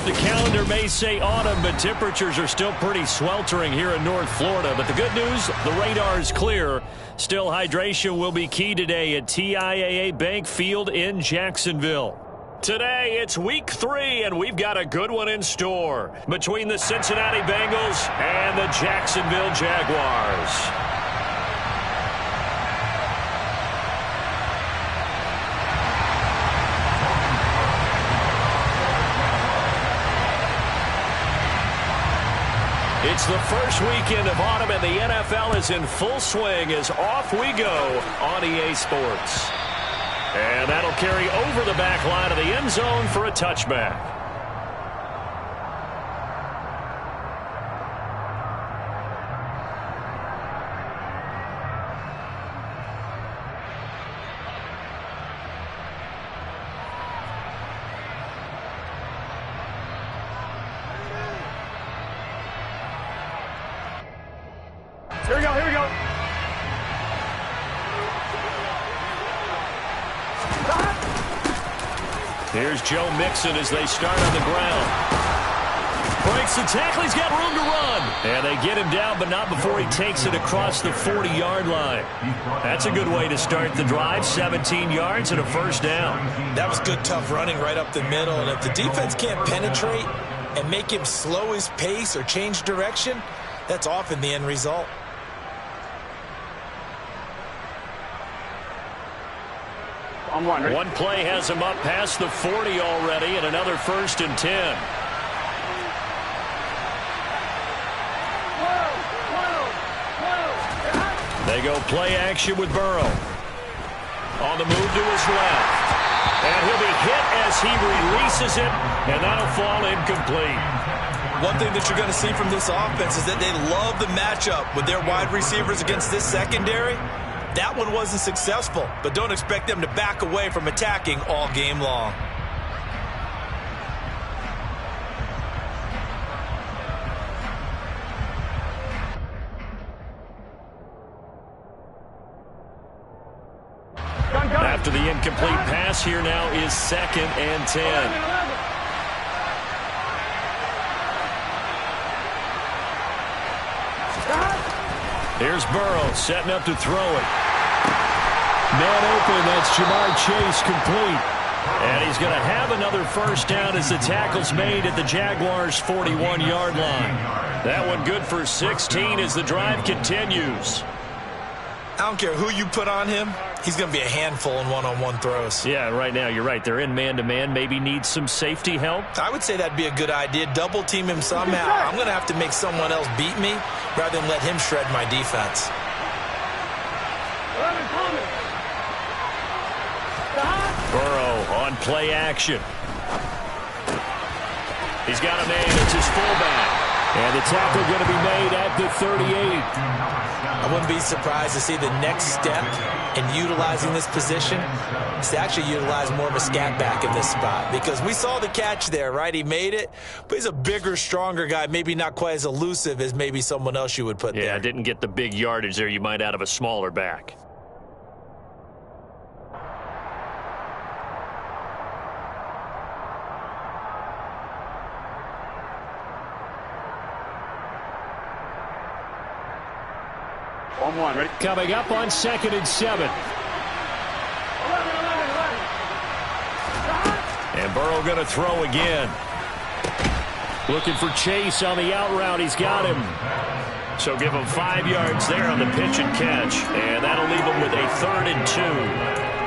The calendar may say autumn, but temperatures are still pretty sweltering here in North Florida. But the good news, the radar is clear. Still, hydration will be key today at TIAA Bank Field in Jacksonville. Today, it's week 3, and we've got a good one in store between the Cincinnati Bengals and the Jacksonville Jaguars. It's the first weekend of autumn, and the NFL is in full swing as off we go on EA Sports. And that'll carry over the back line of the end zone for a touchback. Here we go, here we go. Here's Joe Mixon as they start on the ground. Breaks the tackle, he's got room to run. And they get him down, but not before he takes it across the 40-yard line. That's a good way to start the drive, 17 yards and a first down. That was good, tough running right up the middle. And if the defense can't penetrate and make him slow his pace or change direction, that's often the end result. One play has him up past the 40 already, and another 1st and 10. They go play action with Burrow. On the move to his left. And he'll be hit as he releases it, and that'll fall incomplete. One thing that you're going to see from this offense is that they love the matchup with their wide receivers against this secondary. That one wasn't successful, but don't expect them to back away from attacking all game long. After the incomplete pass, here now is 2nd and 10. Here's Burrow setting up to throw it. Man open, that's Jamar Chase complete. And he's going to have another first down as the tackle's made at the Jaguars' 41-yard line. That one good for 16 as the drive continues. I don't care who you put on him. He's going to be a handful in one-on-one throws. Yeah, right now you're right. They're in man-to-man. Maybe needs some safety help. I would say that'd be a good idea. Double team him somehow. I'm going to have to make someone else beat me rather than let him shred my defense. Burrow on play action. He's got a man. It's his fullback. And the tackle going to be made at the 38. I wouldn't be surprised to see the next step in utilizing this position is to actually utilize more of a scat back in this spot, because we saw the catch there, right? He made it, but he's a bigger, stronger guy, maybe not quite as elusive as maybe someone else you would put there. Yeah, didn't get the big yardage there you might out of a smaller back. Ready? Coming up on 2nd and 7. And Burrow going to throw again. Looking for Chase on the out route. He's got him. So give him 5 yards there on the pitch and catch. And that'll leave him with a 3rd and 2.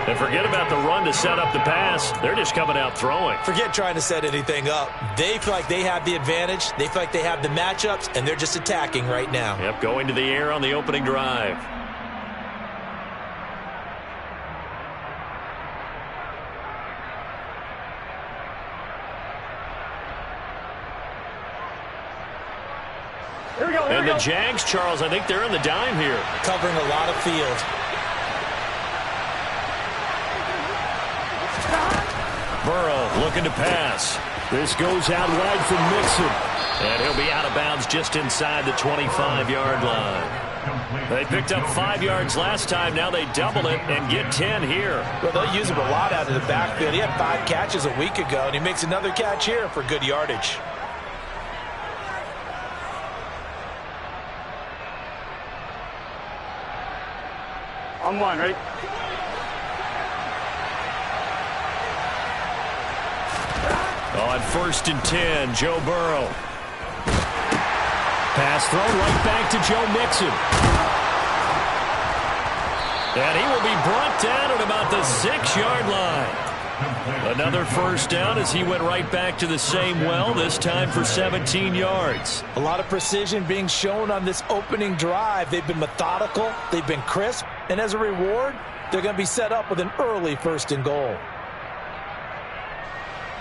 And forget about the run to set up the pass. They're just coming out throwing. Forget trying to set anything up. They feel like they have the advantage. They feel like they have the matchups, and they're just attacking right now. Yep, going to the air on the opening drive. Here we go, and the Jags, Charles, I think they're in the dime here. Covering a lot of field. Burrow looking to pass. This goes out wide from Mixon. And he'll be out of bounds just inside the 25-yard line. They picked up 5 yards last time. Now they double it and get 10 here. Well, they'll use him a lot out of the backfield. He had 5 catches a week ago, and he makes another catch here for good yardage. On one, ready? On 1st and 10, Joe Burrow. Pass thrown right back to Joe Mixon. And he will be brought down at about the 6-yard line. Another first down as he went right back to the same well, this time for 17 yards. A lot of precision being shown on this opening drive. They've been methodical, they've been crisp, and as a reward, they're going to be set up with an early 1st and goal.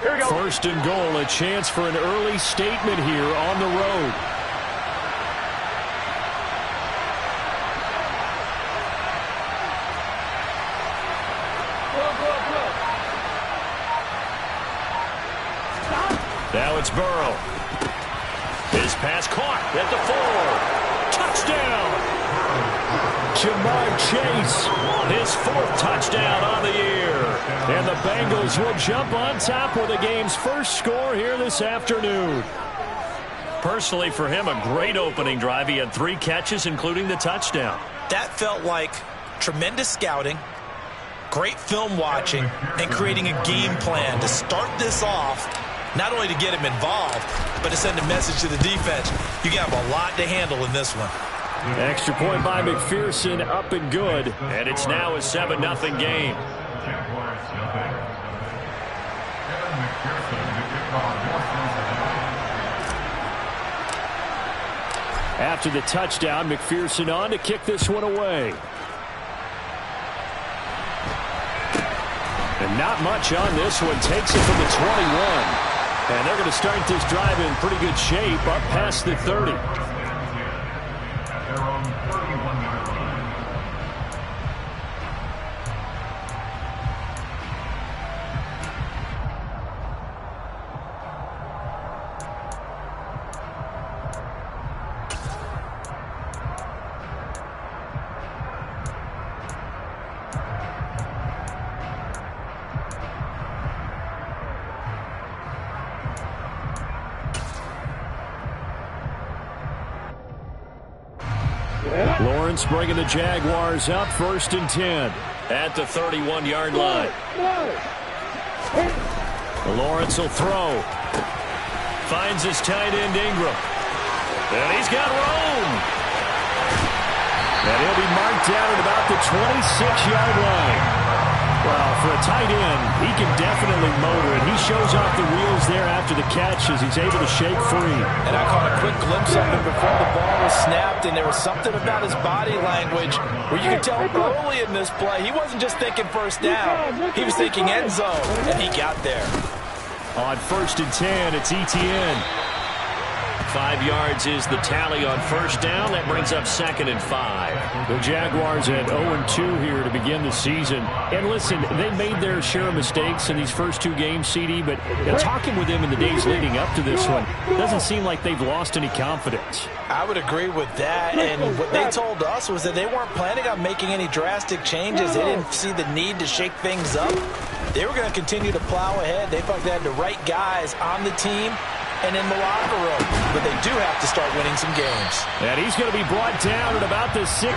Here we go. 1st and goal, a chance for an early statement here on the road. Now it's Burrow. His pass caught at the 4. Touchdown! Jamar Chase, his 4th touchdown on the year. And the Bengals will jump on top with the game's first score here this afternoon. Personally, for him, a great opening drive. He had 3 catches, including the touchdown. That felt like tremendous scouting, great film watching, and creating a game plan to start this off, not only to get him involved, but to send a message to the defense. You have a lot to handle in this one. Extra point by McPherson, up and good. And it's now a 7-0 game. After the touchdown, McPherson on to kick this one away. And not much on this one. Takes it from the 21. And they're going to start this drive in pretty good shape, up past the 30. Lawrence bringing the Jaguars up, 1st and 10 at the 31-yard line. Lawrence will throw. Finds his tight end Ingram. And he's got room. And he'll be marked down at about the 26-yard line. Well, for a tight end, he can definitely motor it. He shows off the wheels there after the catch as he's able to shake free. And I caught a quick glimpse of him before the ball was snapped, and there was something about his body language where you could tell early in this play, he wasn't just thinking first down. He was thinking end zone, and he got there. On 1st and 10, it's Etienne. 5 yards is the tally on first down. That brings up 2nd and 5. The Jaguars at 0-2 here to begin the season. And listen, they made their share of mistakes in these first 2 games, CD, but talking with them in the days leading up to this one, doesn't seem like they've lost any confidence. I would agree with that, and what they told us was that they weren't planning on making any drastic changes. They didn't see the need to shake things up. They were going to continue to plow ahead. They felt they had the right guys on the team and in the locker room, but they do have to start winning some games. And he's going to be brought down at about the 16.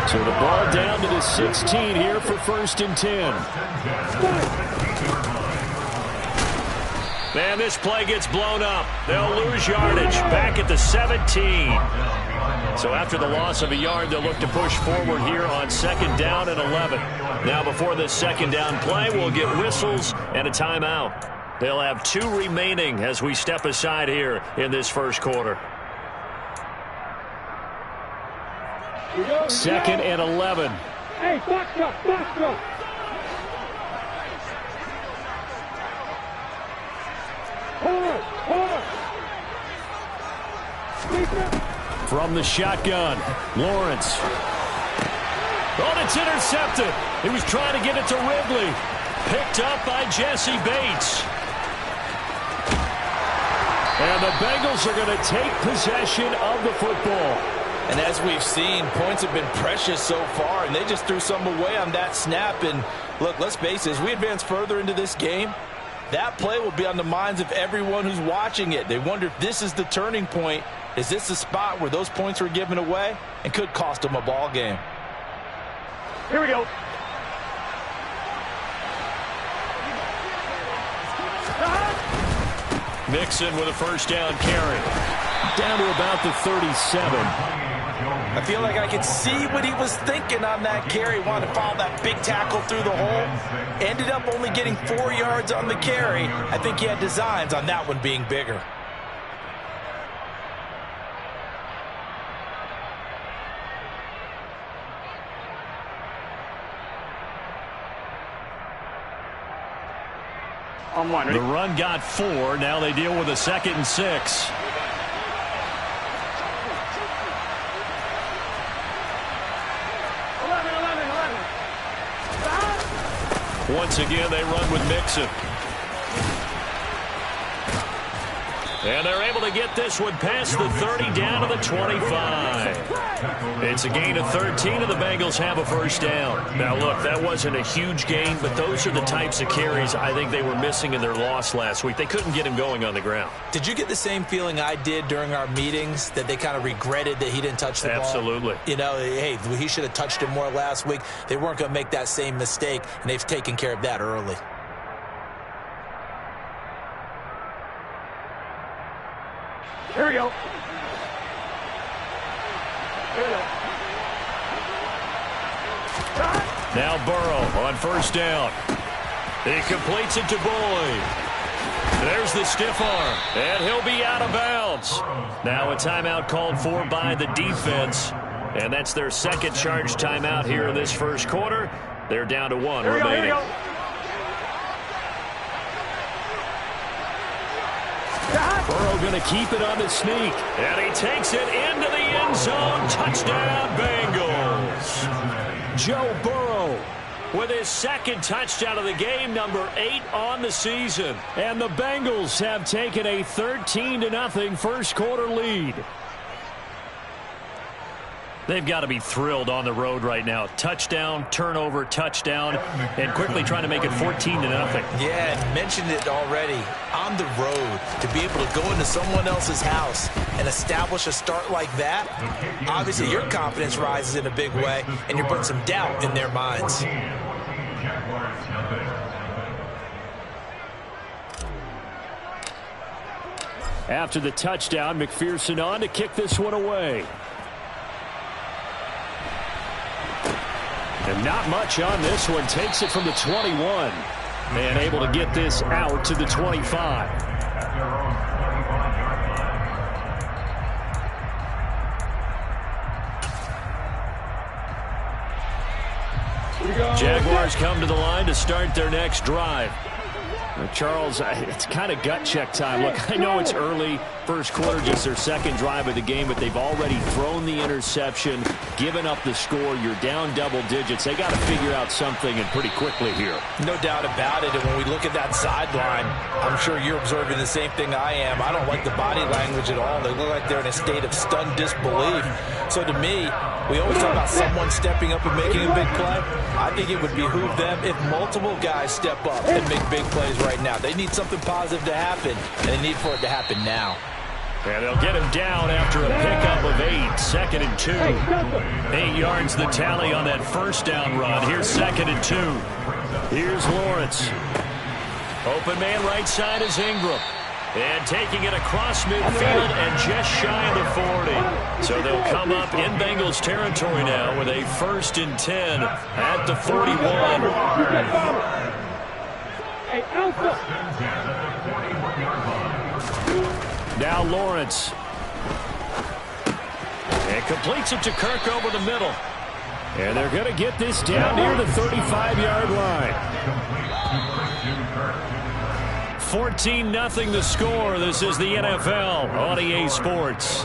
So the ball down to the 16 here for 1st and 10. Man, this play gets blown up. They'll lose yardage back at the 17. So after the loss of a yard, they'll look to push forward here on 2nd down and 11. Now before this 2nd down play, we'll get whistles and a timeout. They'll have 2 remaining as we step aside here in this first quarter. 2nd and 11. Hey, box up, box up. From the shotgun, Lawrence. Oh, it's intercepted. He was trying to get it to Ridley. Picked up by Jesse Bates. And the Bengals are going to take possession of the football. And as we've seen, points have been precious so far, and they just threw some away on that snap. And look, let's face it, as we advance further into this game, that play will be on the minds of everyone who's watching it. They wonder if this is the turning point. Is this the spot where those points were given away and could cost them a ball game? Here we go. Mixon with a first down carry. Down to about the 37. I feel like I could see what he was thinking on that carry. Wanted to follow that big tackle through the hole. Ended up only getting 4 yards on the carry. I think he had designs on that one being bigger. The run got 4. Now they deal with a 2nd and 6. Once again, they run with Mixon. And they're able to get this one past the 30 down to the 25. It's a gain of 13, and the Bengals have a first down. Now, look, that wasn't a huge gain, but those are the types of carries I think they were missing in their loss last week. They couldn't get him going on the ground. Did you get the same feeling I did during our meetings, that they kind of regretted that he didn't touch the ball? Absolutely. You know, hey, he should have touched it more last week. They weren't going to make that same mistake, and they've taken care of that early. Here we go. Here we go. Now Burrow on first down. He completes it to Boyd. There's the stiff arm, and he'll be out of bounds. Now a timeout called for by the defense, and that's their second charge timeout here in this first quarter. They're down to 1 remaining. Burrow going to keep it on the sneak, and he takes it into the end zone. Touchdown, Bengals. Joe Burrow with his second touchdown of the game, number 8 on the season. And the Bengals have taken a 13-0 first quarter lead. They've got to be thrilled on the road right now. Touchdown, turnover, touchdown, and quickly trying to make it 14-0. Yeah, and mentioned it already. On the road, to be able to go into someone else's house and establish a start like that, obviously your confidence rises in a big way, and you put some doubt in their minds. After the touchdown, McPherson on to kick this one away. And not much on this one. Takes it from the 21. And able to get this out to the 25. Jaguars come to the line to start their next drive. Charles, it's kind of gut check time. Look, I know it's early, first quarter, just their second drive of the game, but they've already thrown the interception, given up the score. You're down double digits. They got to figure out something, and pretty quickly here. No doubt about it, and when we look at that sideline, I'm sure you're observing the same thing I am. I don't like the body language at all. They look like they're in a state of stunned disbelief. So to me, we always talk about someone stepping up and making a big play. I think it would behoove them if multiple guys step up and make big plays right now. They need something positive to happen, and they need for it to happen now. And they'll get him down after a pickup of 8. 2nd and 2. 8 yards the tally on that first down run. Here's 2nd and 2. Here's Lawrence. Open man right side is Ingram. And taking it across midfield and just shy of the 40. So they'll come up in Bengals territory now with a 1st and 10 at the 41. Now Lawrence. And completes it to Kirk over the middle. And they're going to get this down near the 35-yard line. 14-0 the score. This is the NFL on EA Sports.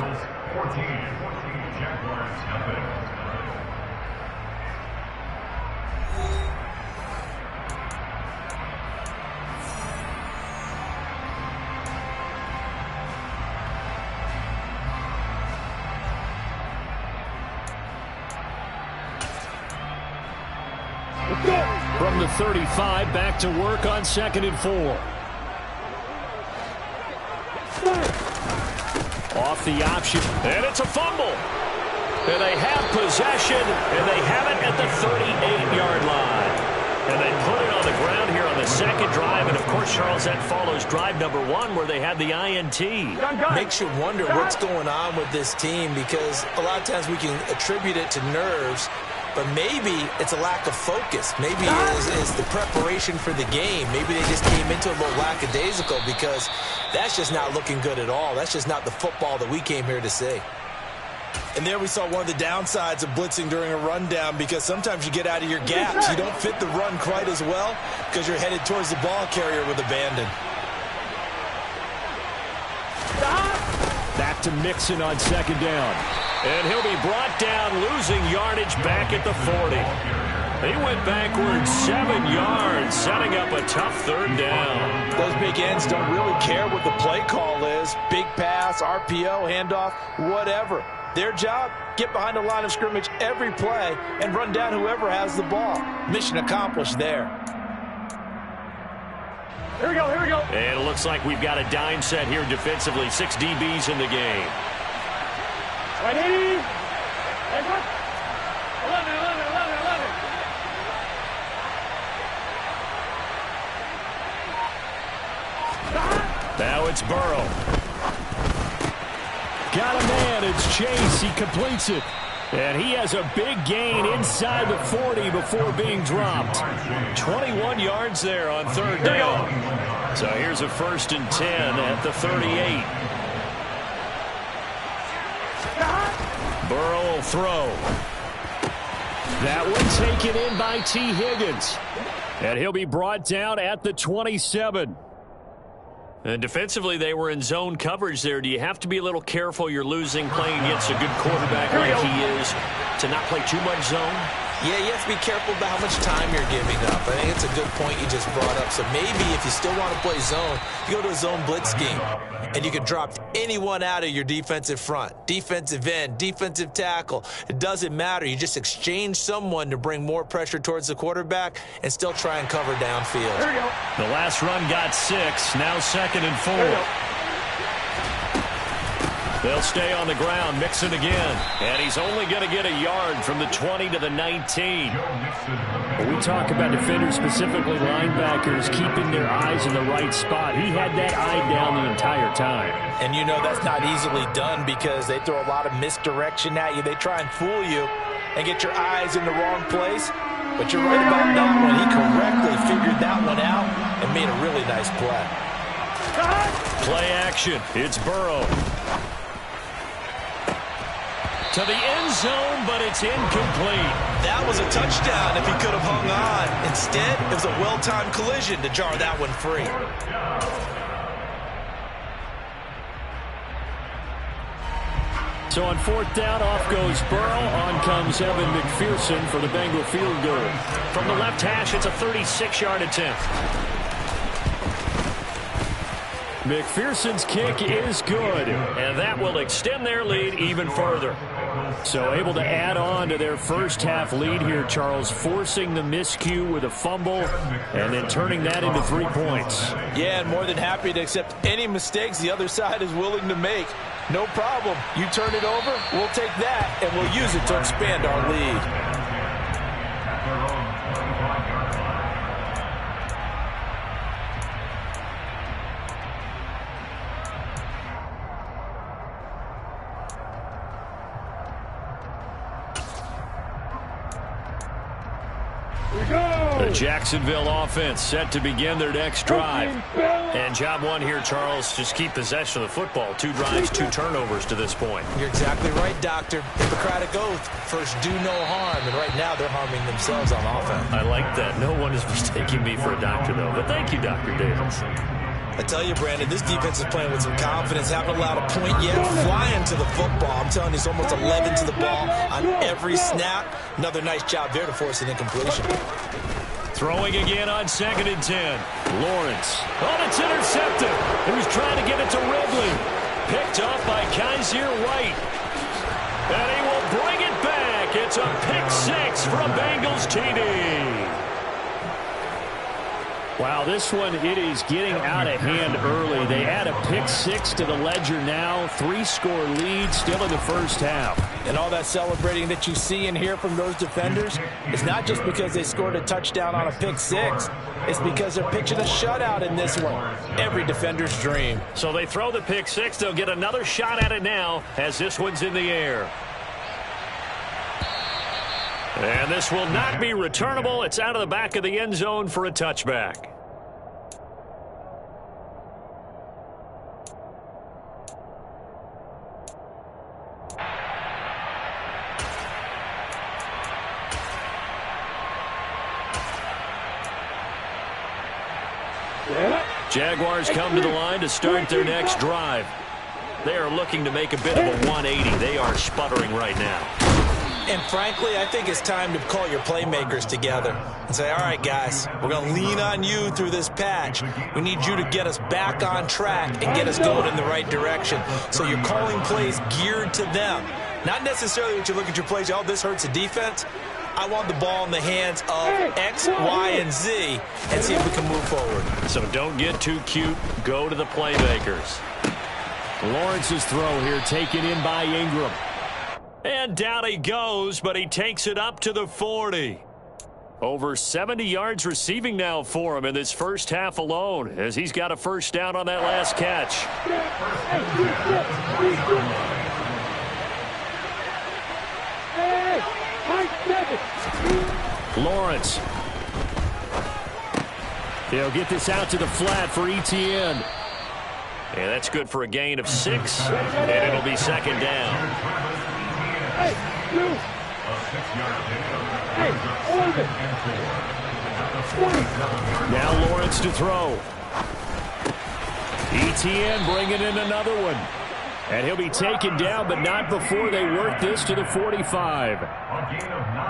from the 35, back to work on 2nd and 4. Off the option, and it's a fumble. And they have possession, and they have it at the 38-yard line. And they put it on the ground here on the second drive. And, of course, Charles, that follows drive number 1 where they had the INT. Makes you wonder what's going on with this team, because a lot of times we can attribute it to nerves, but maybe it's a lack of focus. Maybe it's the preparation for the game. Maybe they just came into a little lackadaisical, because that's just not looking good at all. That's just not the football that we came here to see. And there we saw one of the downsides of blitzing during a rundown, because sometimes you get out of your gaps. You don't fit the run quite as well because you're headed towards the ball carrier with abandon. Back to Mixon on 2nd down. And he'll be brought down, losing yardage back at the 40. He went backwards 7 yards, setting up a tough 3rd down. Those big ends don't really care what the play call is. Big pass, RPO, handoff, whatever. Their job, get behind the line of scrimmage every play and run down whoever has the ball. Mission accomplished there. Here we go, here we go. And it looks like we've got a dime set here defensively. 6 DBs in the game. Right, 80. 11, 11. Now it's Burrow. Got a man. It's Chase. He completes it. And he has a big gain inside the 40 before being dropped. 21 yards there on 3rd down. So here's a 1st and 10 at the 38. Burrow will throw. That one taken in by T. Higgins. And he'll be brought down at the 27. And defensively, they were in zone coverage there. Do you have to be a little careful? You're losing playing against a good quarterback like he is to not play too much zone? Yeah, you have to be careful about how much time you're giving up. I think it's a good point you just brought up. So maybe if you still want to play zone, you go to a zone blitz scheme, and you can drop anyone out of your defensive front, defensive end, defensive tackle. It doesn't matter. You just exchange someone to bring more pressure towards the quarterback and still try and cover downfield. Here we go. The last run got 6. Now 2nd and 4. They'll stay on the ground, Mixon again. And he's only going to get a yard from the 20 to the 19. When we talk about defenders, specifically linebackers, keeping their eyes in the right spot, he had that eye down the entire time. And you know that's not easily done, because they throw a lot of misdirection at you. They try and fool you and get your eyes in the wrong place. But you're right about that one. He correctly figured that one out and made a really nice play. Play action. It's Burrow. To the end zone, but it's incomplete. That was a touchdown if he could have hung on. Instead, it was a well-timed collision to jar that one free. So on 4th down, off goes Burrow. On comes Evan McPherson for the Bengal field goal. From the left hash, it's a 36-yard attempt. McPherson's kick is good, and that will extend their lead even further. So able to add on to their first half lead here, Charles, forcing the miscue with a fumble and then turning that into 3 points. Yeah, and more than happy to accept any mistakes the other side is willing to make. No problem. You turn it over, we'll take that, and we'll use it to expand our lead. The Jacksonville offense set to begin their next drive. And job one here, Charles, just keep possession of the football. 2 drives, 2 turnovers to this point. You're exactly right, Doctor. Hippocratic oath. First, do no harm. And right now, they're harming themselves on offense. I like that. No one is mistaking me for a doctor, though. But thank you, Dr. Davis. I tell you, Brandon, this defense is playing with some confidence. Haven't allowed a point yet. Flying to the football. I'm telling you, it's almost 11 to the ball on every snap. Another nice job there to force an incompletion. Throwing again on 2nd and 10. Lawrence. Oh, it's intercepted. He was trying to get it to Ridley. Picked off by Kaiser White. And he will bring it back. It's a pick 6 for a Bengals TD. Wow, this one, it is getting out of hand early. They add a pick six to the ledger now. 3-score lead still in the first half. And all that celebrating that you see and hear from those defenders is not just because they scored a touchdown on a pick six. It's because they're pitching a shutout in this one. Every defender's dream. So they throw the pick six. They'll get another shot at it now as this one's in the air. And this will not be returnable. It's out of the back of the end zone for a touchback. Jaguars come to the line to start their next drive. They are looking to make a bit of a 180. They are sputtering right now. And frankly, I think it's time to call your playmakers together and say, all right, guys, we're going to lean on you through this patch. We need you to get us back on track and get us going in the right direction. So you're calling plays geared to them. Not necessarily what you look at your plays, oh, this hurts the defense. I want the ball in the hands of X, Y, and Z and see if we can move forward. So don't get too cute. Go to the playmakers. Lawrence's throw here taken in by Ingram. And down he goes, but he takes it up to the 40. Over 70 yards receiving now for him in this first half alone, as he's got a first down on that last catch. Lawrence. He'll get this out to the flat for Etienne. And that's good for a gain of 6, and it'll be second down. Now Lawrence to throw. Etienne bringing in another one. And he'll be taken down, but not before they work this to the 45.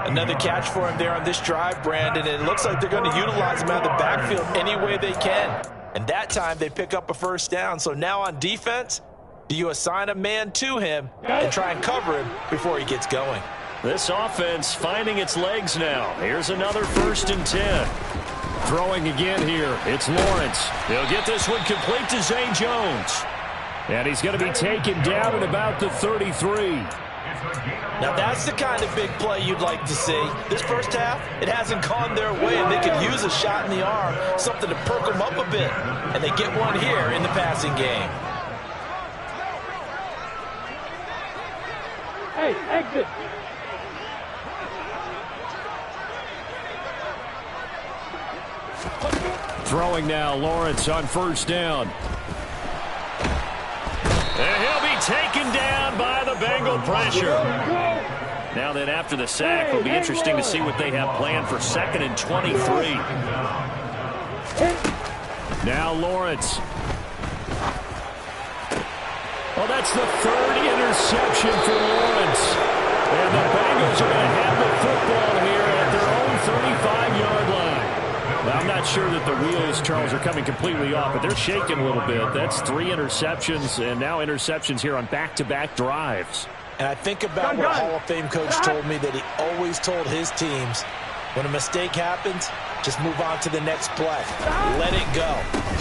Another catch for him there on this drive, Brandon. And it looks like they're going to utilize him out of the backfield any way they can. And that time they pick up a first down. So now on defense, do you assign a man to him and try and cover him before he gets going? This offense finding its legs now. Here's another 1st and 10. Throwing again here. It's Lawrence. He'll get this one complete to Zay Jones. And he's going to be taken down at about the 33. Now that's the kind of big play you'd like to see. This first half, it hasn't gone their way, and they could use a shot in the arm, something to perk them up a bit. And they get one here in the passing game. Hey, exit. Throwing now, Lawrence on first down. And he'll be taken down by the Bengal pressure. Now then, after the sack, it'll be interesting to see what they have planned for 2nd and 23. Now Lawrence. Well, that's the 3rd interception for Lawrence. And the Bengals are going to have the football here at their own 35-yard line. Well, I'm not sure that the wheels, Charles, are coming completely off, but they're shaking a little bit. That's 3 interceptions, and now interceptions here on back-to-back drives. And I think about what a Hall of Fame coach told me, that he always told his teams, when a mistake happens, just move on to the next play. Let it go.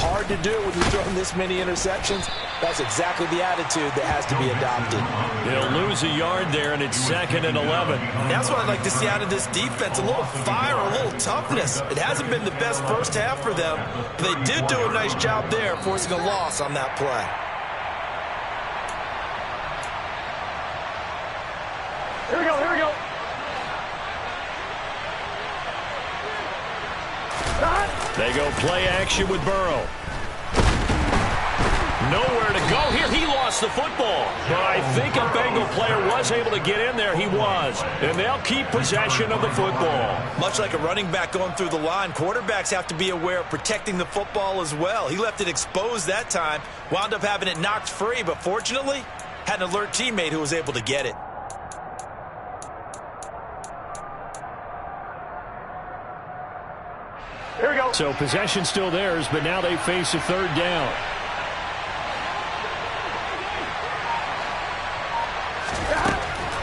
Hard to do when you're throwing this many interceptions. That's exactly the attitude that has to be adopted. He'll lose a yard there, and it's 2nd and 11. That's what I'd like to see out of this defense, a little fire, a little toughness. It hasn't been the best first half for them, but they did do a nice job there, forcing a loss on that play. Here we go, here we go. They go play action with Burrow. Nowhere to go here. He lost the football. But I think a Bengal player was able to get in there. He was. And they'll keep possession of the football. Much like a running back going through the line, quarterbacks have to be aware of protecting the football as well. He left it exposed that time, wound up having it knocked free, but fortunately, had an alert teammate who was able to get it. Here we go. So possession still theirs, but now they face a 3rd down.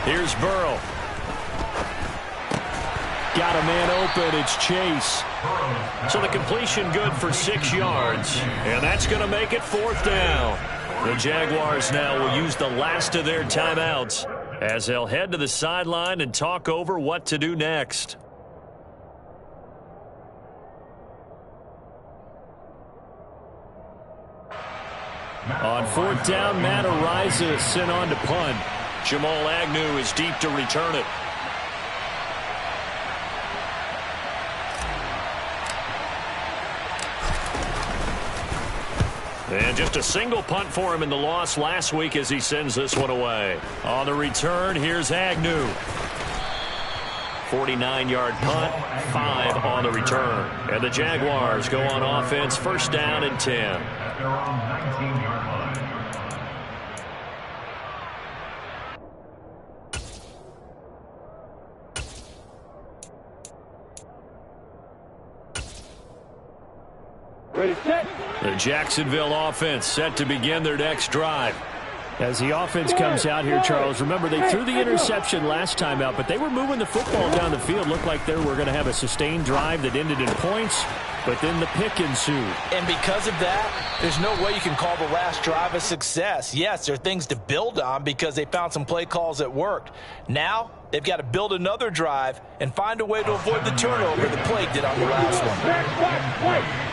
Here's Burrow. Got a man open. It's Chase. So the completion good for 6 yards. And that's going to make it 4th down. The Jaguars now will use the last of their timeouts as they'll head to the sideline and talk over what to do next. On 4th down, Matt Ariza sent on to punt. Jamal Agnew is deep to return it. And just a single punt for him in the loss last week as he sends this one away. On the return, here's Agnew. 49-yard punt, 5 on the return. And the Jaguars go on offense, 1st down and 10. Ready, set. The Jacksonville offense set to begin their next drive. As the offense comes out here, Charles, remember they threw the interception last time out, but they were moving the football down the field. Looked like they were going to have a sustained drive that ended in points, but then the pick ensued. And because of that, there's no way you can call the last drive a success. Yes, there are things to build on because they found some play calls that worked. Now, they've got to build another drive and find a way to avoid the turnover the plague did on the last one.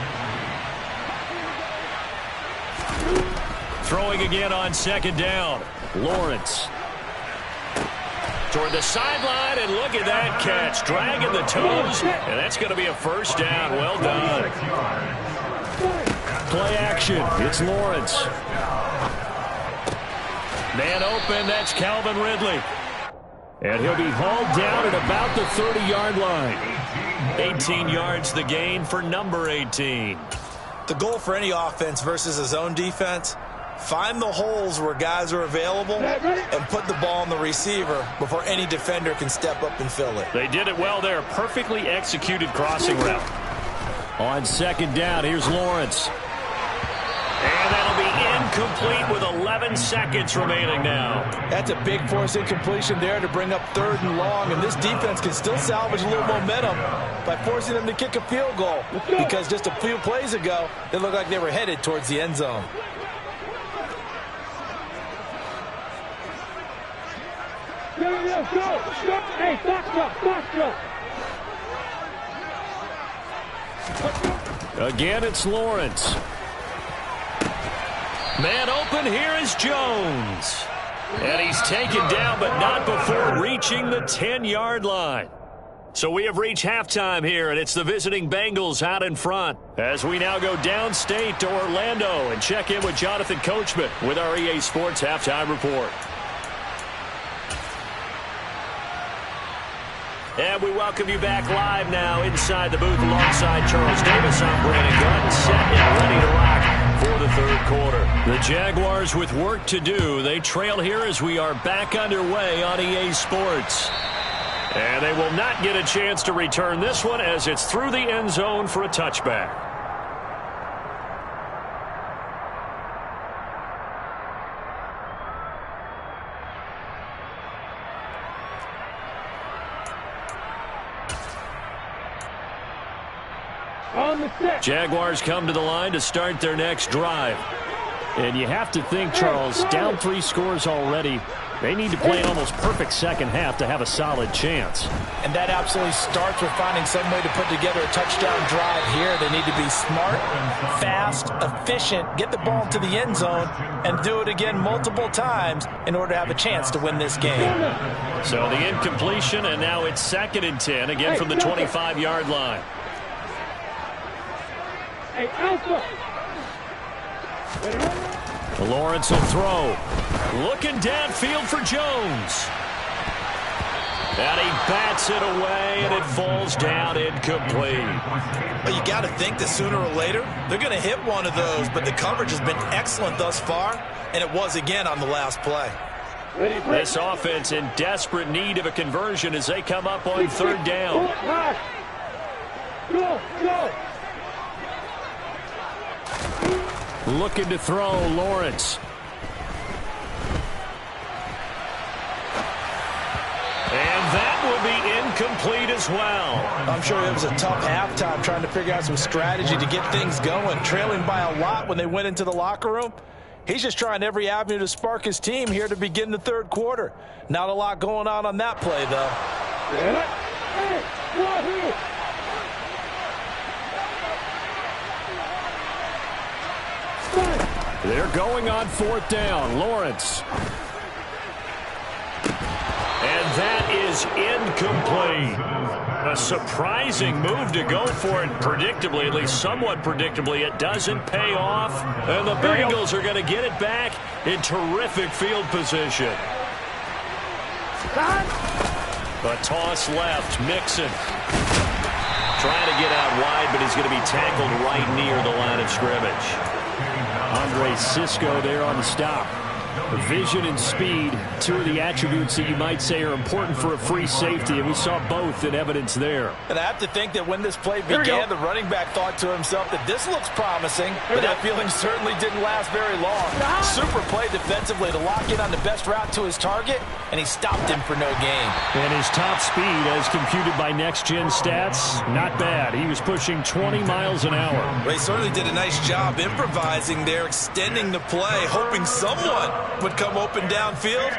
Throwing again on 2nd down. Lawrence. Toward the sideline, and look at that catch. Dragging the toes, and that's going to be a 1st down. Well done. Play action. It's Lawrence. Man open. That's Calvin Ridley. And he'll be hauled down at about the 30-yard line. 18 yards the gain for number 18. The goal for any offense versus a zone defense, find the holes where guys are available and put the ball on the receiver before any defender can step up and fill it. They did it well there. Perfectly executed crossing route. On 2nd down, here's Lawrence. And that'll be incomplete with 11 seconds remaining now. That's a big force incompletion there to bring up 3rd and long, and this defense can still salvage a little momentum by forcing them to kick a field goal because just a few plays ago, they looked like they were headed towards the end zone. Go. Hey, stop. Again, it's Lawrence. Man open, here is Jones. And he's taken down, but not before reaching the 10-yard line. So we have reached halftime here, and it's the visiting Bengals out in front. As we now go downstate to Orlando and check in with Jonathan Coachman with our EA Sports Halftime Report. And we welcome you back live now inside the booth alongside Charles Davis. I'm Brandon Gunn, set and ready to rock for the 3rd quarter. The Jaguars with work to do. They trail here as we are back underway on EA Sports. And they will not get a chance to return this one as it's through the end zone for a touchback. Jaguars come to the line to start their next drive. And you have to think, Charles, down 3 scores already. They need to play an almost perfect second half to have a solid chance. And that absolutely starts with finding some way to put together a touchdown drive here. They need to be smart, fast, efficient, get the ball to the end zone, and do it again multiple times in order to have a chance to win this game. So the incompletion, and now it's 2nd and 10, again from the 25-yard line. Hey, Alpha. Lawrence will throw. Looking downfield for Jones. And he bats it away, and it falls down incomplete. But you got to think that sooner or later, they're going to hit one of those, but the coverage has been excellent thus far, and it was again on the last play. This offense in desperate need of a conversion as they come up on 3rd down. Go. Looking to throw, Lawrence. And that will be incomplete as well. I'm sure it was a tough halftime trying to figure out some strategy to get things going. Trailing by a lot when they went into the locker room. He's just trying every avenue to spark his team here to begin the third quarter. Not a lot going on that play, though. They're going on fourth down. Lawrence. And that is incomplete. A surprising move to go for it predictably, at least somewhat predictably. It doesn't pay off. And the Bengals are going to get it back in terrific field position. A toss left. Mixon trying to get out wide, but he's going to be tackled right near the line of scrimmage. Andre Cisco there on the stop. Vision and speed, two of the attributes that you might say are important for a free safety, and we saw both in evidence there. And I have to think that when this play began, the running back thought to himself that this looks promising, but that feeling certainly didn't last very long. Super play defensively to lock in on the best route to his target, and he stopped him for no gain. And his top speed, as computed by next-gen stats, not bad. He was pushing 20 miles an hour. Well, he certainly did a nice job improvising there, extending the play, hoping someone would come open downfield,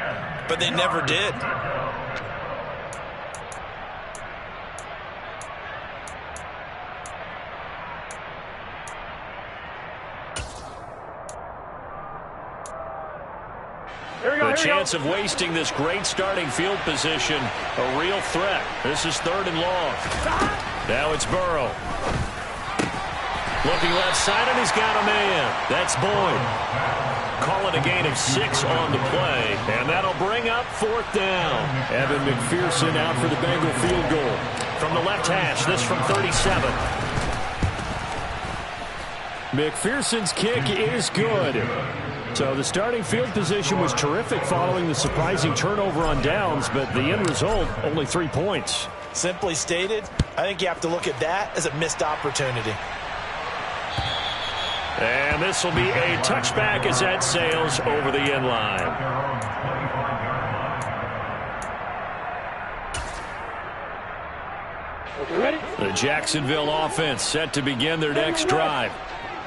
but they never did. The chance of wasting this great starting field position, a real threat. This is third and long. Now it's Burrow. Looking left side, and he's got a man. That's Boyd. Call it a gain of 6 on the play, and that'll bring up fourth down. Evan McPherson out for the Bengal field goal. From the left hash, this from 37. McPherson's kick is good. So the starting field position was terrific following the surprising turnover on downs, but the end result, only 3 points. Simply stated, I think you have to look at that as a missed opportunity. And this will be a touchback as that sails over the end line. The Jacksonville offense set to begin their next drive.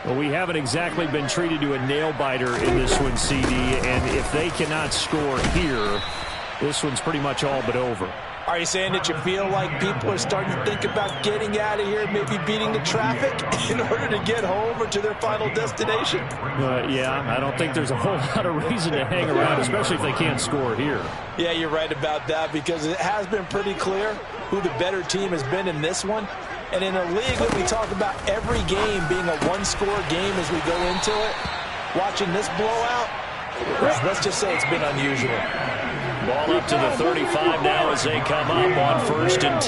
Well, we haven't exactly been treated to a nail-biter in this one, CD, and if they cannot score here, this one's pretty much all but over. Are you saying that you feel like people are starting to think about getting out of here, maybe beating the traffic in order to get home or to their final destination? Yeah, I don't think there's a whole lot of reason to hang around, especially if they can't score here. Yeah, you're right about that, because it has been pretty clear who the better team has been in this one. And in a league that we talk about every game being a one-score game as we go into it, watching this blowout, let's just say it's been unusual. Ball up to the 35 now as they come up on 1st and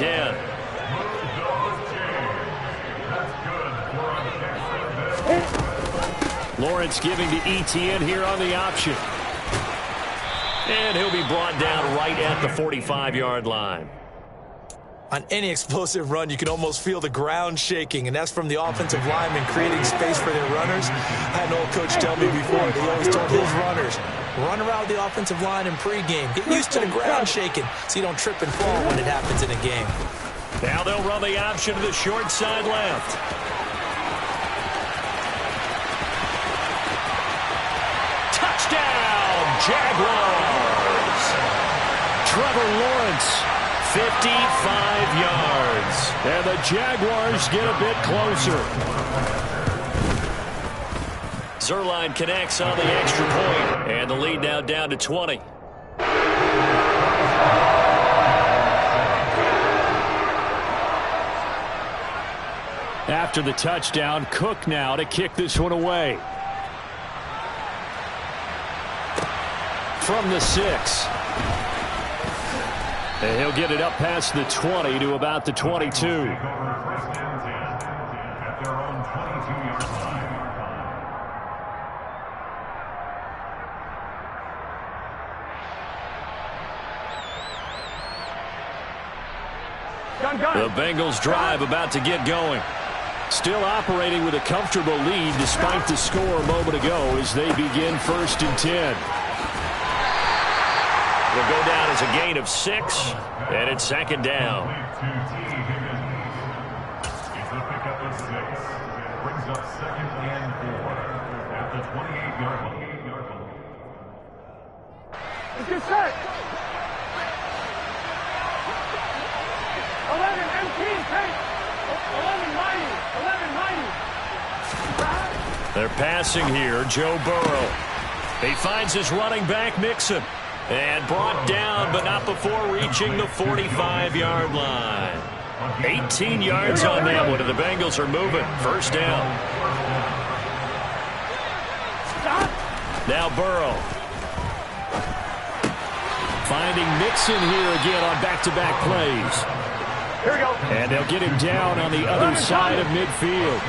10. Lawrence giving to ETN here on the option. And he'll be brought down right at the 45-yard line. On any explosive run, you can almost feel the ground shaking, and that's from the offensive linemen creating space for their runners. I had an old coach tell me before, he always told his runners, run around the offensive line in pregame. Get used to the ground shaking so you don't trip and fall when it happens in a game. Now they'll run the option to the short side left. Touchdown, Jaguars! Trevor Lawrence, 55 yards. And the Jaguars get a bit closer. Zerline connects on the extra point, and the lead now down to 20. After the touchdown, Cook now to kick this one away. From the 6. And he'll get it up past the 20 to about the 22. The Bengals drive about to get going. Still operating with a comfortable lead despite the score a moment ago as they begin 1st and 10. It'll go down as a gain of 6, and it's second down. It's a pickup of 6. Brings up second and 4 at the 28-yard line. It's your set. 11, MT, take. 11, mighty. 11, mighty. They're passing here. Joe Burrow. He finds his running back, Mixon. And brought down, but not before reaching the 45-yard line. 18 yards on that one, and the Bengals are moving. First down. Now Burrow. Finding Mixon here again on back-to-back plays. Here we go. And they'll get him down on the other side of midfield.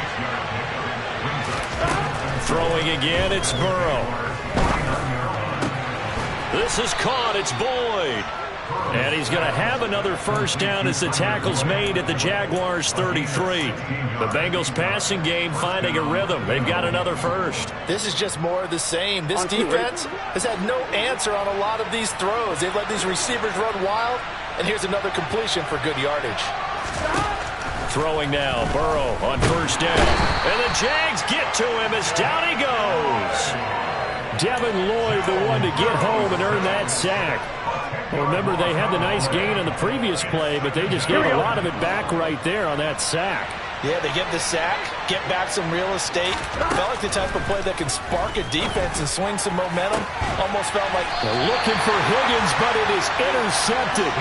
Throwing again, it's Burrow. This is caught, it's Boyd. And he's going to have another first down as the tackle's made at the Jaguars' 33. The Bengals passing game finding a rhythm. They've got another first. This is just more of the same. This defense has had no answer on a lot of these throws. They've let these receivers run wild, and here's another completion for good yardage. Throwing now, Burrow on first down. And the Jags get to him as down he goes. Devin Lloyd, the one to get home and earn that sack. Well, remember, they had the nice gain on the previous play, but they just gave a lot of it back right there on that sack. Yeah, they get the sack, get back some real estate. Felt like the type of play that can spark a defense and swing some momentum. Almost felt like they're looking for Higgins, but it is intercepted.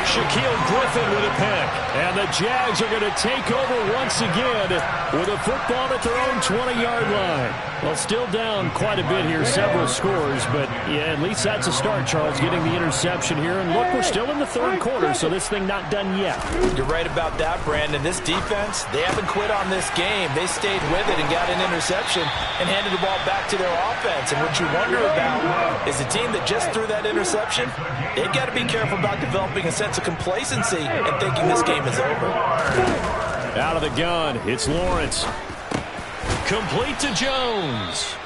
Shaquille Griffin with a pick. And the Jags are going to take over once again with a football at their own 20-yard line. Well, still down quite a bit here, several scores, but yeah, at least that's a start, Charles, getting the interception here. And look, we're still in the third quarter, so this thing not done yet. You're right about that, Brandon. This defense, they haven't quit on this game. They stayed with it and got an interception and handed the ball back to their offense. And what you wonder about is the team that just threw that interception, they've got to be careful about developing a sense of complacency and thinking this game is over. Out of the gun, it's Lawrence. Complete to Jones.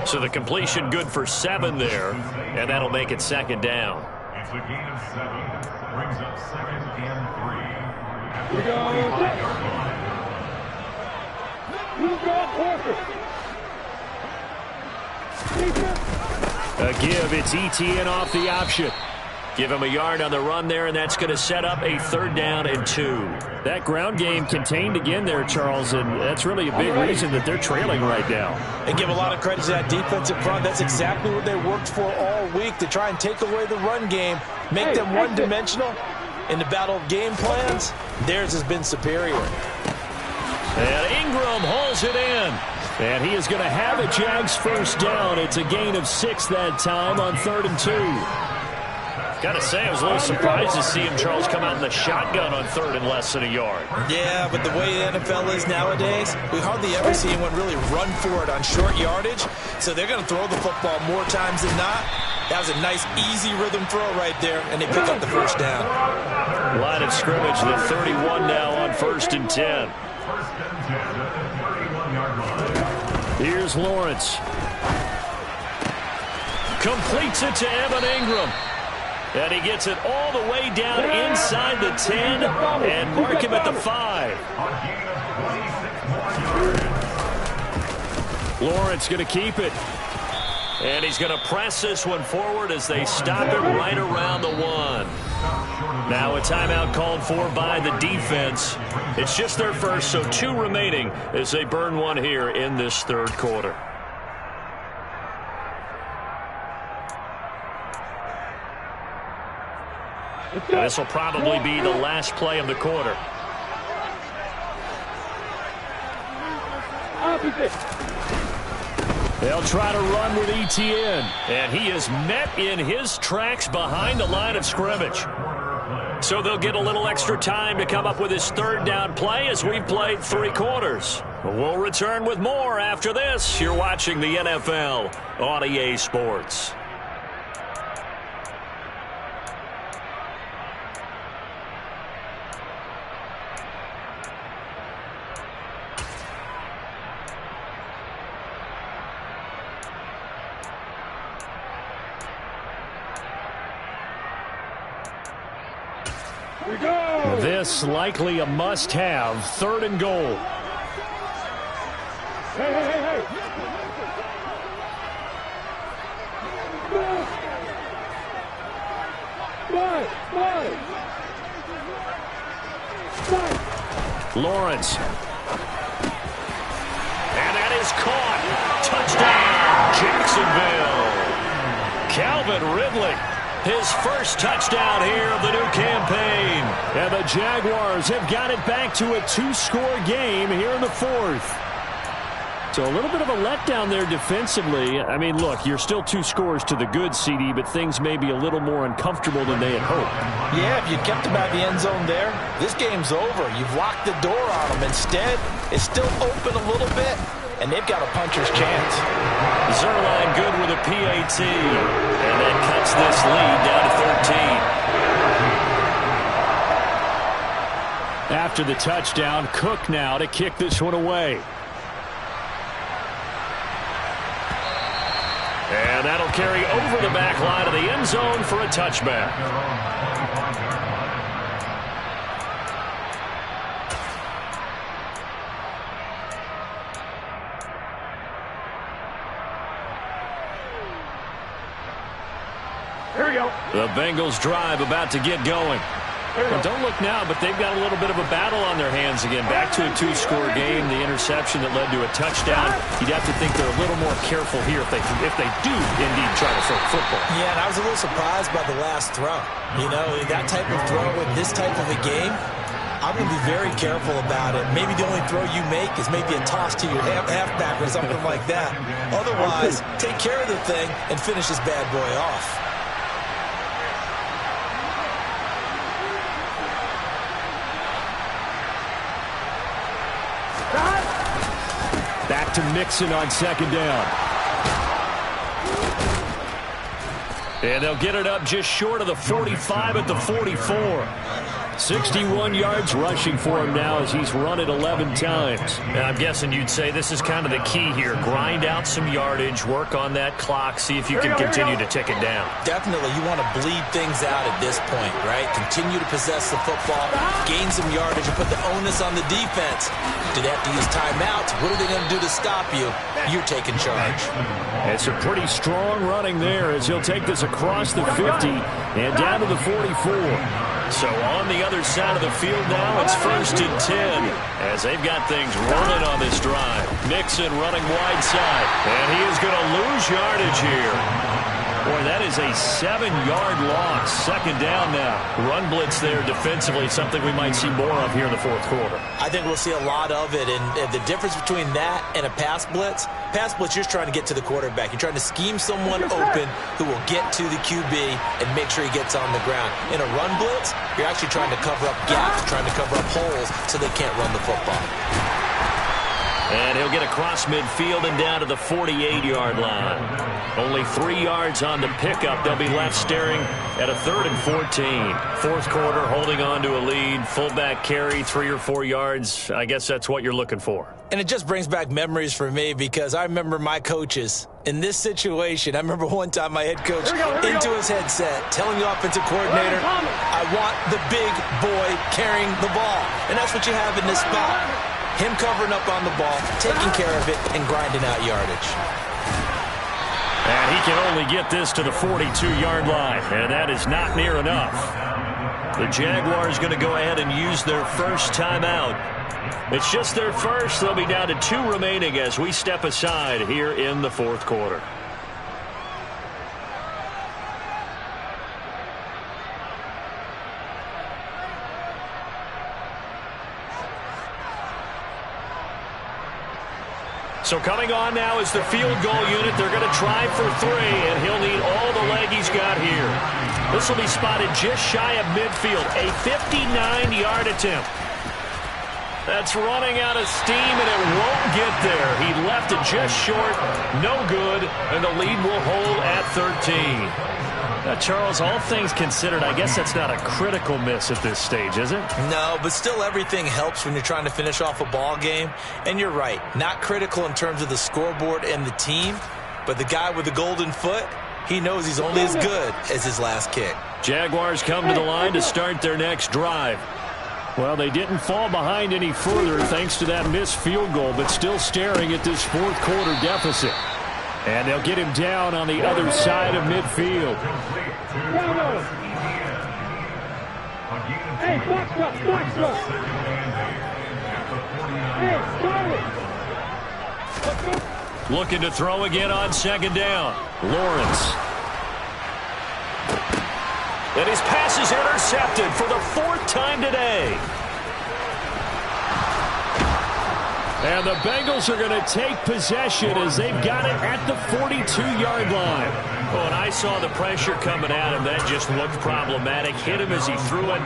So the completion good for 7 there, and that'll make it second down. It's a gain of 7. Brings up second and 3. Here we go. You go, Parker. A give, it's ETN off the option. Give him a yard on the run there, and that's going to set up a third down and 2. That ground game contained again there, Charles, and that's really a big reason that they're trailing right now. And give a lot of credit to that defensive front. That's exactly what they worked for all week, to try and take away the run game, make them one-dimensional. In the battle of game plans, theirs has been superior. And Ingram hauls it in. And he is going to have a Jags first down. It's a gain of 6 that time on 3rd and 2. Got to say, I was a little surprised to see him, Charles, come out in the shotgun on 3rd and less than a yard. Yeah, but the way the NFL is nowadays, we hardly ever see anyone really run for it on short yardage. So they're going to throw the football more times than not. That was a nice, easy rhythm throw right there, and they pick up the first down. Line of scrimmage, the 31 now on 1st and 10. Here's Lawrence. Completes it to Evan Ingram. And he gets it all the way down inside the 10 and mark him at the 5. Lawrence going to keep it. And he's going to press this one forward as they stop it right around the 1. Now a timeout called for by the defense. It's just their first, so 2 remaining as they burn one here in this 3rd quarter. This will probably be the last play of the quarter. They'll try to run with ETN. And he is met in his tracks behind the line of scrimmage. So they'll get a little extra time to come up with his 3rd down play as we've played 3 quarters. We'll return with more after this. You're watching the NFL on EA Sports. This likely a must-have. 3rd and goal. Hey. Lawrence. And that is caught. Touchdown, Jacksonville. Calvin Ridley, his first touchdown here of the new campaign. And the Jaguars have got it back to a 2-score game here in the 4th. So a little bit of a letdown there defensively. I mean, look, you're still 2 scores to the good, CD, but things may be a little more uncomfortable than they had hoped. Yeah, if you kept them out of the end zone there, this game's over. You've locked the door on them. Instead, it's still open a little bit, and they've got a puncher's chance. Zerline good with a PAT, and that cuts this lead down to 13. After the touchdown, Cook now to kick this one away. And that'll carry over the back line of the end zone for a touchback. Here we go. The Bengals drive about to get going. Well, don't look now, but they've got a little bit of a battle on their hands again. Back to a 2-score game. The interception that led to a touchdown. You'd have to think they're a little more careful here if they do indeed try to throw football. Yeah, and I was a little surprised by the last throw. You know, that type of throw in this type of a game, I'm going to be very careful about it. Maybe the only throw you make is maybe a toss to your halfback or something like that. Otherwise, take care of the thing and finish this bad boy off. Back to Mixon on 2nd down. And they'll get it up just short of the 45 at the 44. 61 yards rushing for him now as he's run it 11 times. And I'm guessing you'd say this is kind of the key here. Grind out some yardage, work on that clock, see if you can continue to tick it down. Definitely, you want to bleed things out at this point, right? Continue to possess the football, gain some yardage, and put the onus on the defense. Do they have to use timeouts? What are they going to do to stop you? You're taking charge. It's a pretty strong running there as he'll take this across the 50 and down to the 44. So on the other side of the field now, it's 1st and 10 as they've got things rolling on this drive. Mixon running wide side, and he is going to lose yardage here. Boy, that is a 7-yard loss. 2nd down now. Run blitz there defensively, something we might see more of here in the 4th quarter. I think we'll see a lot of it, and the difference between that and a pass blitz, you're trying to get to the quarterback. You're trying to scheme someone open who will get to the QB and make sure he gets on the ground. In a run blitz, you're actually trying to cover up gaps, trying to cover up holes so they can't run the football. And he'll get across midfield and down to the 48-yard line. Only 3 yards on the pickup. They'll be left staring at a 3rd and 14. 4th quarter, holding on to a lead. Fullback carry, 3 or 4 yards. I guess that's what you're looking for. And it just brings back memories for me because I remember my coaches in this situation. I remember one time my head coach into his headset telling the offensive coordinator, I want the big boy carrying the ball. And that's what you have in this spot. Him covering up on the ball, taking care of it, and grinding out yardage. And he can only get this to the 42-yard line, and that is not near enough. The Jaguars going to go ahead and use their first timeout. It's just their first. They'll be down to 2 remaining as we step aside here in the 4th quarter. So coming on now is the field goal unit. They're going to try for 3, and he'll need all the leg he's got here. This will be spotted just shy of midfield. A 59-yard attempt. That's running out of steam, and it won't get there. He left it just short. No good, and the lead will hold at 13. Charles, all things considered, I guess that's not a critical miss at this stage, is it? No, but still everything helps when you're trying to finish off a ball game. And you're right, not critical in terms of the scoreboard and the team, but the guy with the golden foot, he knows he's only as good as his last kick. Jaguars come to the line to start their next drive. Well, they didn't fall behind any further thanks to that missed field goal, but still staring at this fourth quarter deficit. And they'll get him down on the other side of midfield. Hey, box up. Hey, Charlie. Looking to throw again on second down. Lawrence. And his pass is intercepted for the fourth time today. And the Bengals are going to take possession as they've got it at the 42-yard line. Oh, and I saw the pressure coming at him. That just looked problematic. Hit him as he threw it,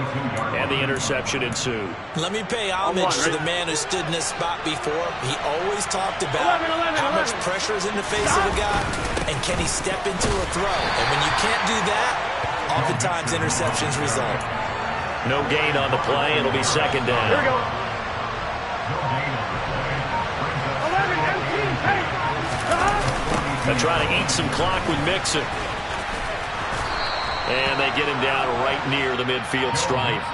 and the interception ensued. Let me pay homage to the man who stood in this spot before. He always talked about how much pressure is in the face of a guy, and can he step into a throw. And when you can't do that, oftentimes interceptions result. No gain on the play. It'll be second down. Here we go. 11, 18, hey. They're trying to eat some clock with Mixon. And they get him down right near the midfield stripe.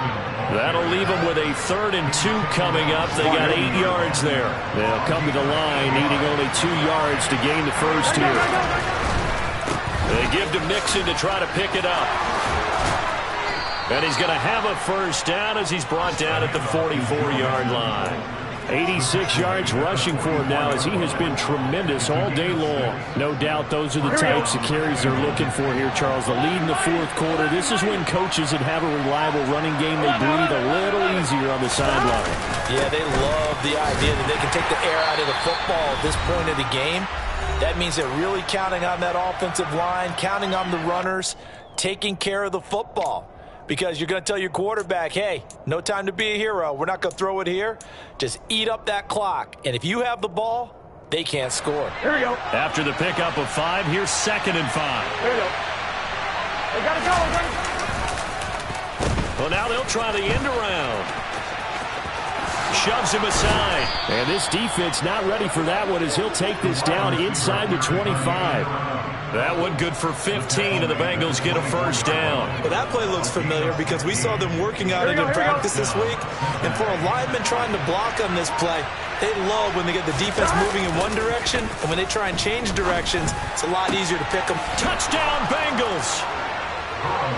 That'll leave them with a 3rd and 2 coming up. They got 8 yards there. They'll come to the line needing only 2 yards to gain the first here. They give to Mixon to try to pick it up. And he's going to have a first down as he's brought down at the 44-yard line. 86 yards rushing for him now as he has been tremendous all day long. No doubt those are the types of carries they're looking for here, Charles. The lead in the fourth quarter. This is when coaches that have a reliable running game, they breathe a little easier on the sideline. Yeah, they love the idea that they can take the air out of the football at this point of the game. That means they're really counting on that offensive line, counting on the runners, taking care of the football. Because you're going to tell your quarterback, hey, no time to be a hero. We're not going to throw it here. Just eat up that clock. And if you have the ball, they can't score. Here we go. After the pickup of 5, here's 2nd and 5. Here we go. They got to go. Well, now they'll try the end around. Shoves him aside. And this defense not ready for that one as he'll take this down inside the 25. That one good for 15, and the Bengals get a first down. Well, that play looks familiar because we saw them working on it in practice this week. And for a lineman trying to block on this play, they love when they get the defense moving in one direction, and when they try and change directions, it's a lot easier to pick them. Touchdown, Bengals!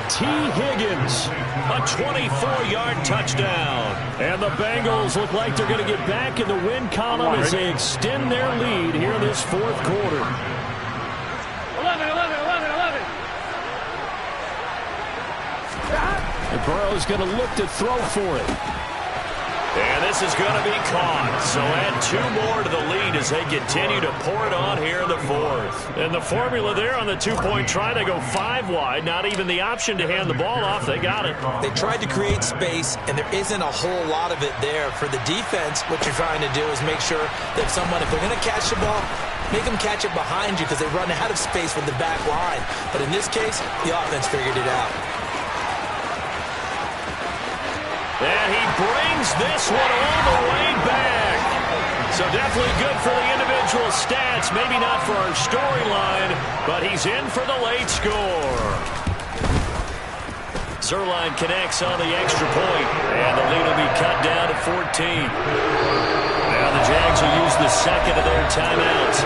T. Higgins, a 24-yard touchdown. And the Bengals look like they're going to get back in the win column as they extend their lead here in this fourth quarter. 11. And Burrow's going to look to throw for it. And this is going to be caught. So add 2 more to the lead as they continue to pour it on here in the fourth. And the formula there on the 2-point try, they go 5 wide. Not even the option to hand the ball off. They got it. They tried to create space, and there isn't a whole lot of it there. For the defense, what you're trying to do is make sure that someone, if they're going to catch the ball, make them catch it behind you because they run out of space with the back line. But in this case, the offense figured it out. And he brings this one all the way back. So definitely good for the individual stats. Maybe not for our storyline, but he's in for the late score. Zerline connects on the extra point, and the lead will be cut down to 14. Now the Jags will use the second of their timeouts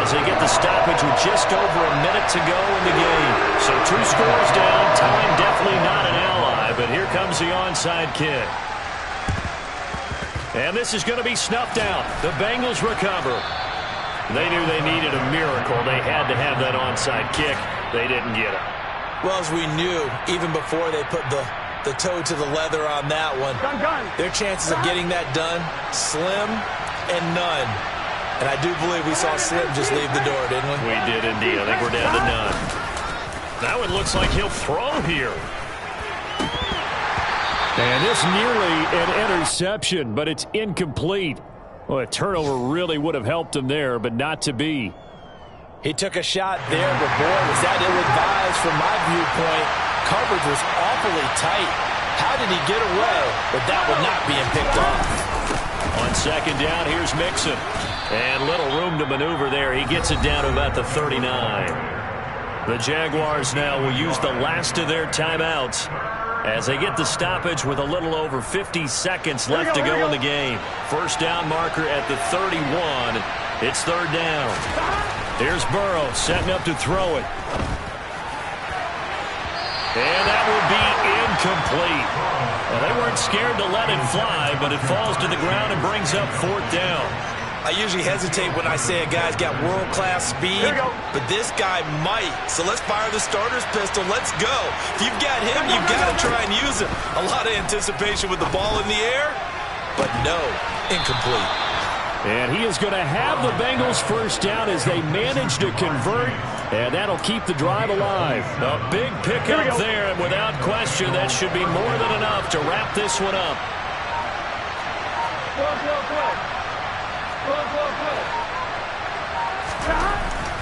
as they get the stoppage with just over a minute to go in the game. So 2 scores down, time definitely not an ally. But here comes the onside kick. And this is going to be snuffed out. The Bengals recover. They knew they needed a miracle. They had to have that onside kick. They didn't get it. Well, as we knew, even before they put the toe to the leather on that one, their chances of getting that done, slim and none. And I do believe we saw Slim just leave the door, didn't we? We did indeed. I think we're down to none. That one looks like he'll throw here. And this nearly an interception, but it's incomplete. Well, a turnover really would have helped him there, but not to be. He took a shot there, but boy, was that ill-advised from my viewpoint. Coverage was awfully tight. How did he get away with that one not being picked off? On second down, here's Mixon. And little room to maneuver there. He gets it down to about the 39. The Jaguars now will use the last of their timeouts as they get the stoppage with a little over 50 seconds left to go in the game. First down marker at the 31. It's third down. Here's Burrow setting up to throw it. And that will be incomplete. Well, they weren't scared to let it fly, but it falls to the ground and brings up fourth down. I usually hesitate when I say a guy's got world-class speed, but this guy might. So let's fire the starter's pistol. Let's go. If you've got him, you've got to try and use him. A lot of anticipation with the ball in the air, but no, incomplete. And he is going to have the Bengals first down as they manage to convert, and that'll keep the drive alive. A big pickup there, and without question, that should be more than enough to wrap this one up.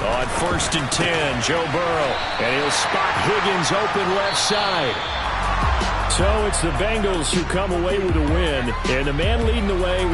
On first and 10, Joe Burrow, and he'll spot Higgins open left side. So it's the Bengals who come away with a win, and the man leading the way